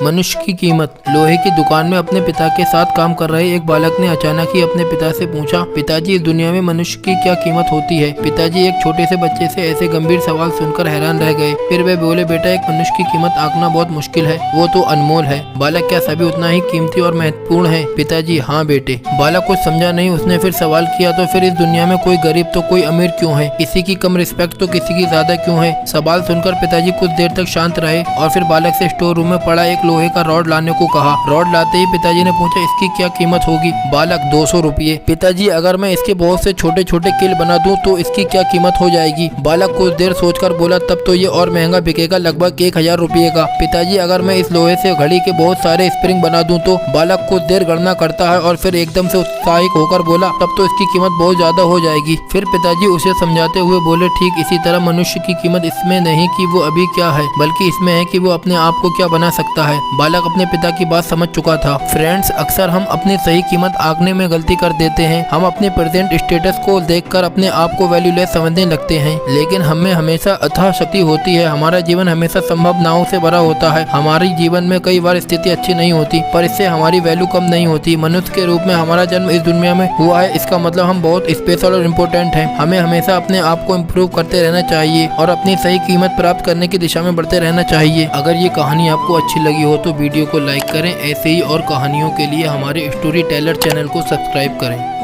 मनुष्य की कीमत। लोहे की दुकान में अपने पिता के साथ काम कर रहे एक बालक ने अचानक ही अपने पिता से पूछा, पिताजी इस दुनिया में मनुष्य की क्या कीमत होती है। पिताजी एक छोटे से बच्चे से ऐसे गंभीर सवाल सुनकर हैरान रह गए। फिर वे बोले, बेटा एक मनुष्य की कीमत आंकना बहुत मुश्किल है, वो तो अनमोल है। बालक, क्या सभी उतना ही कीमती और महत्वपूर्ण है। पिताजी, हाँ बेटे। बालक कुछ समझा नहीं। उसने फिर सवाल किया, तो फिर इस दुनिया में कोई गरीब तो कोई अमीर क्यों है, किसी की कम रिस्पेक्ट तो किसी की ज्यादा क्यों है। सवाल सुनकर पिताजी कुछ देर तक शांत रहे और फिर बालक से स्टोर रूम में पड़ा एक लोहे का रॉड लाने को कहा। रॉड लाते ही पिताजी ने पूछा, इसकी क्या कीमत होगी। बालक, 200 रुपये। पिताजी, अगर मैं इसके बहुत से छोटे छोटे किल बना दूं तो इसकी क्या कीमत हो जाएगी। बालक कुछ देर सोचकर बोला, तब तो ये और महंगा बिकेगा, लगभग 1000 रुपये का। पिताजी, अगर मैं इस लोहे से घड़ी के बहुत सारे स्प्रिंग बना दूं तो। बालक कुछ देर गणना करता है और फिर एकदम से उत्साहित होकर बोला, तब तो इसकी कीमत बहुत ज्यादा हो जाएगी। फिर पिताजी उसे समझाते हुए बोले, ठीक इसी तरह मनुष्य की कीमत इसमें नहीं कि वो अभी क्या है, बल्कि इसमें है कि वो अपने आप को क्या बना सकता है। बालक अपने पिता की बात समझ चुका था। फ्रेंड्स, अक्सर हम अपनी सही कीमत आंकने में गलती कर देते हैं। हम अपने प्रेजेंट स्टेटस को देखकर अपने आप को वैल्यूलेस समझने लगते हैं, लेकिन हमें हमेशा अथाह शक्ति होती है। हमारा जीवन हमेशा संभावनाओं से भरा होता है। हमारी जीवन में कई बार स्थिति अच्छी नहीं होती, पर इससे हमारी वैल्यू कम नहीं होती। मनुष्य के रूप में हमारा जन्म इस दुनिया में हुआ है, इसका मतलब हम बहुत स्पेशल और इम्पोर्टेंट हैं। हमें हमेशा अपने आप को इम्प्रूव करते रहना चाहिए और अपनी सही कीमत प्राप्त करने की दिशा में बढ़ते रहना चाहिए। अगर ये कहानी आपको अच्छी लगी हो तो वीडियो को लाइक करें। ऐसे ही और कहानियों के लिए हमारे स्टोरी टेलर चैनल को सब्सक्राइब करें।